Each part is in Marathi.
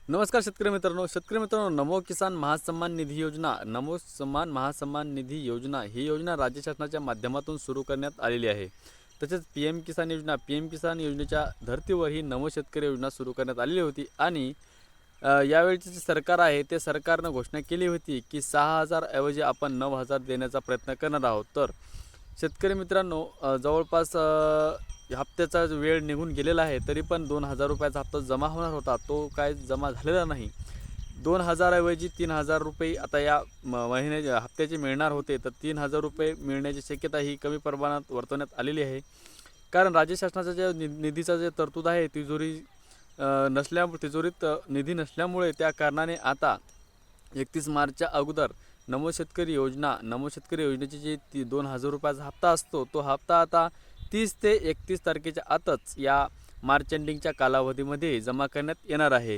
नमस्कार शेतकरी मित्रांनो, नमो किसान महासन्मान निधी योजना, नमो सन्मान महासन्मान निधी योजना ही योजना राज्य शासनाच्या माध्यमातून सुरू करण्यात आलेली आहे। तसेच पीएम किसान योजनेच्या धर्तीवर ही नमो शेतकरी योजना सुरू करण्यात आलेली होती आणि यावेळचे जे सरकार आहे ते सरकारनं घोषणा केली होती की 6,000 ऐवजी आपण 9,000 देण्याचा प्रयत्न करणार आहोत। तर शेतकरी मित्रांनो, जवळपास हप्त्याचा वेळ निघून गेलेला आहे, तरी पण 2,000 रुपयाचा हप्ता जमा होणार होता, तो काय जमा झालेला नाही। 2,000 ऐवजी 3,000 रुपये आता या महिन्याच्या हप्त्याचे मिळणार होते, तर 3,000 रुपये मिळण्याची शक्यता ही कमी प्रमाणात वर्तवण्यात आलेली आहे। कारण राज्य शासनाचा जे निधीचा जे तरतूद आहे तिजोरीत निधी नसल्यामुळे त्या कारणाने आता 31 मार्चच्या अगोदर नमो शेतकरी योजनेची जी 2,000 रुपयाचा हप्ता असतो, तो हप्ता आता 30 ते 31 तारखेच्या आतच या मार्च एंडिंगच्या कालावधीमध्ये जमा करण्यात येणार आहे।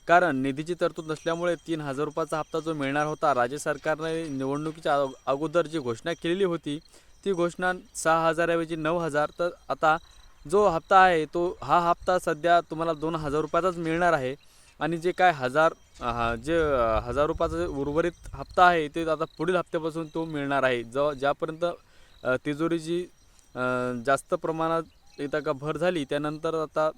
कारण निधीची तरतूद नसल्यामुळे 3,000 रुपयाचा हप्ता जो मिळणार होता, राज्य सरकारने निवडणुकीच्या अगोदर जी घोषणा केलेली होती, ती घोषणा 6,000 ऐवजी 9,000। तर आता जो हप्ता आहे हा हप्ता सध्या तुम्हाला 2,000 रुपयाचाच मिळणार आहे आणि जे काय 1,000 रुपयाचा जे उर्वरित हप्ता आहे ते आता पुढील हप्त्यापासून तो मिळणार आहे। ज्यापर्यंत तिजोरीची जास्त प्रमाणात इथं का भर झाली, त्यानंतर आता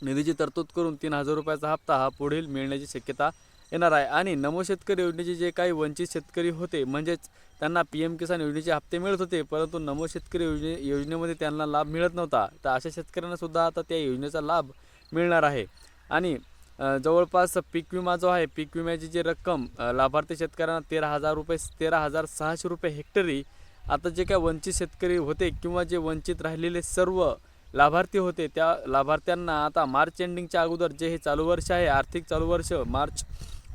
निधीची तरतूद करून 3,000 रुपयाचा हप्ता हा पुढील मिळण्याची शक्यता येणार आहे। आणि नमो शेतकरी योजनेचे जे काही वंचित शेतकरी होते, म्हणजेच त्यांना पीएम किसान योजनेचे हप्ते मिळत होते, परंतु नमो शेतकरी योजनेमध्ये त्यांना लाभ मिळत नव्हता, तर अशा शेतकऱ्यांना सुद्धा आता त्या योजनेचा लाभ मिळणार आहे। आणि जवळपास पीक विमा जो आहे, पीक विम्याची जी रक्कम लाभार्थी शेतकऱ्यांना 13,600 रुपये हेक्टरी, आता जे काय वंचित शेतकरी होते किंवा जे वंचित राहिलेले सर्व लाभार्थी होते, त्या लाभार्थ्यांना आता मार्च एंडिंगच्या अगोदर जे हे चालू वर्ष आहे, आर्थिक चालू वर्ष मार्च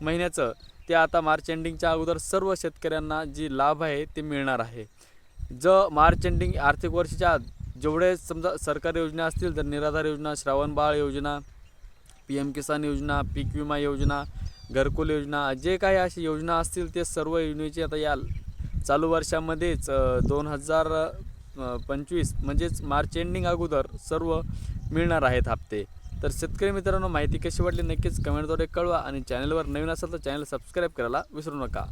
महिन्याचं, ते आता मार्च एंडिंगच्या अगोदर सर्व शेतकऱ्यांना जी लाभ आहे ते मिळणार आहे। मार्च एंडिंग आर्थिक वर्षाच्या जेवढे समजा सरकारी योजना असतील, तर निराधार योजना, श्रावण बाळ योजना, पीएम किसान योजना, पीक विमा योजना, घरकुल योजना, जे काही अशी योजना असतील ते सर्व योजनेची आता या चालू वर्षामध्येच 2025 म्हणजेच मार्च एंडिंग अगोदर सर्व मिळणार आहेत हप्ते। तर शेतकरी मित्रांनो, माहिती कशी वाटली नक्कीच कमेंटद्वारे कळवा आणि चॅनलवर नवीन असाल तर चॅनल सबस्क्राईब करायला विसरू नका।